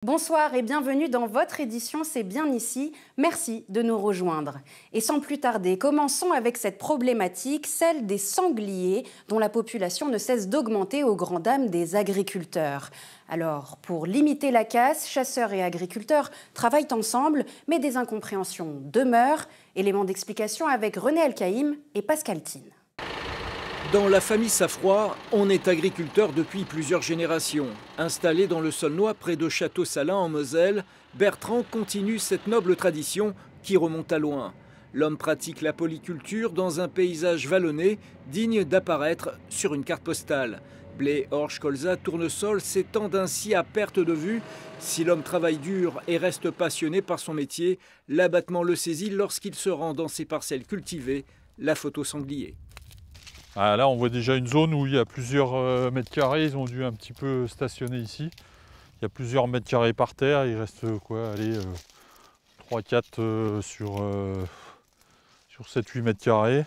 Bonsoir et bienvenue dans votre édition C'est bien ici. Merci de nous rejoindre. Et sans plus tarder, commençons avec cette problématique, celle des sangliers, dont la population ne cesse d'augmenter aux grandes dames des agriculteurs. Alors, pour limiter la casse, chasseurs et agriculteurs travaillent ensemble, mais des incompréhensions demeurent. Éléments d'explication avec René Elkaïm et Pascal Thine. Dans la famille Safroy, on est agriculteur depuis plusieurs générations. Installé dans le Saulnois près de Château-Salins en Moselle, Bertrand continue cette noble tradition qui remonte à loin. L'homme pratique la polyculture dans un paysage vallonné digne d'apparaître sur une carte postale. Blé, orge, colza, tournesol s'étendent ainsi à perte de vue. Si l'homme travaille dur et reste passionné par son métier, l'abattement le saisit lorsqu'il se rend dans ses parcelles cultivées, la photo sanglier. Ah, là, on voit déjà une zone où il y a plusieurs mètres carrés. Ils ont dû un petit peu stationner ici. Il y a plusieurs mètres carrés par terre. Il reste quoi, allez, 3-4 sur 7-8 mètres carrés.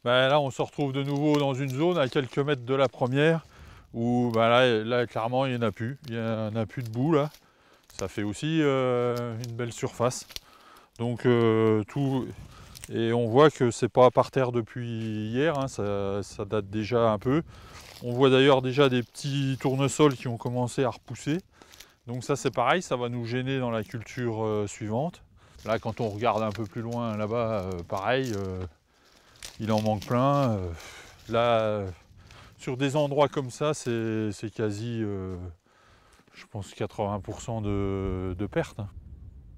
Ben, là, on se retrouve de nouveau dans une zone à quelques mètres de la première où ben, là, clairement, il n'y en a plus. Il n'y en a plus de boue là. Ça fait aussi une belle surface. Donc tout. Et on voit que c'est pas par terre depuis hier, hein, ça date déjà un peu. On voit d'ailleurs déjà des petits tournesols qui ont commencé à repousser. Donc ça c'est pareil, ça va nous gêner dans la culture suivante. Là quand on regarde un peu plus loin là-bas, pareil, il en manque plein. Là, sur des endroits comme ça, c'est quasi, je pense, 80% de pertes.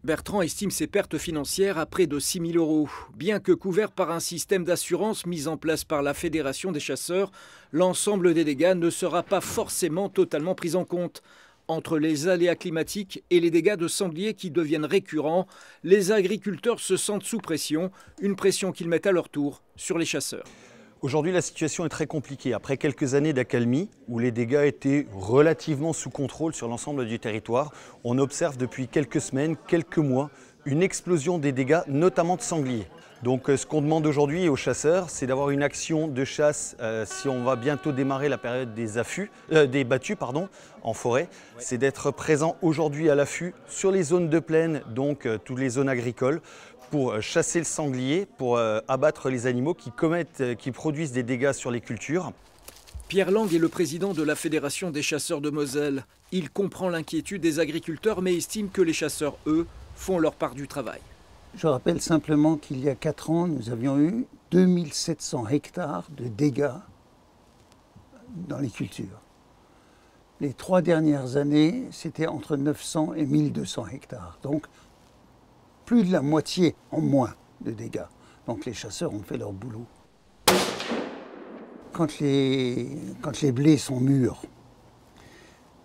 Bertrand estime ses pertes financières à près de 6 000 €. Bien que couvert par un système d'assurance mis en place par la Fédération des chasseurs, l'ensemble des dégâts ne sera pas forcément totalement pris en compte. Entre les aléas climatiques et les dégâts de sangliers qui deviennent récurrents, les agriculteurs se sentent sous pression, une pression qu'ils mettent à leur tour sur les chasseurs. Aujourd'hui, la situation est très compliquée. Après quelques années d'accalmie, où les dégâts étaient relativement sous contrôle sur l'ensemble du territoire, on observe depuis quelques semaines, quelques mois, une explosion des dégâts, notamment de sangliers. Donc ce qu'on demande aujourd'hui aux chasseurs, c'est d'avoir une action de chasse, si on va bientôt démarrer la période des battues en forêt, c'est d'être présent aujourd'hui à l'affût sur les zones de plaine, donc toutes les zones agricoles, pour chasser le sanglier, pour abattre les animaux qui produisent des dégâts sur les cultures. Pierre Lang est le président de la Fédération des chasseurs de Moselle. Il comprend l'inquiétude des agriculteurs mais estime que les chasseurs, eux, font leur part du travail. Je rappelle simplement qu'il y a 4 ans, nous avions eu 2700 hectares de dégâts dans les cultures. Les 3 dernières années, c'était entre 900 et 1200 hectares. Donc, plus de la moitié en moins de dégâts. Donc les chasseurs ont fait leur boulot. Quand les blés sont mûrs,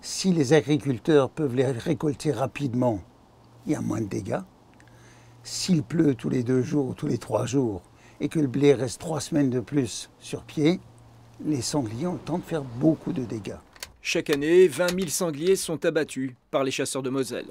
si les agriculteurs peuvent les récolter rapidement, il y a moins de dégâts. S'il pleut tous les 2 jours ou tous les 3 jours et que le blé reste 3 semaines de plus sur pied, les sangliers ont le temps de faire beaucoup de dégâts. Chaque année, 20 000 sangliers sont abattus par les chasseurs de Moselle.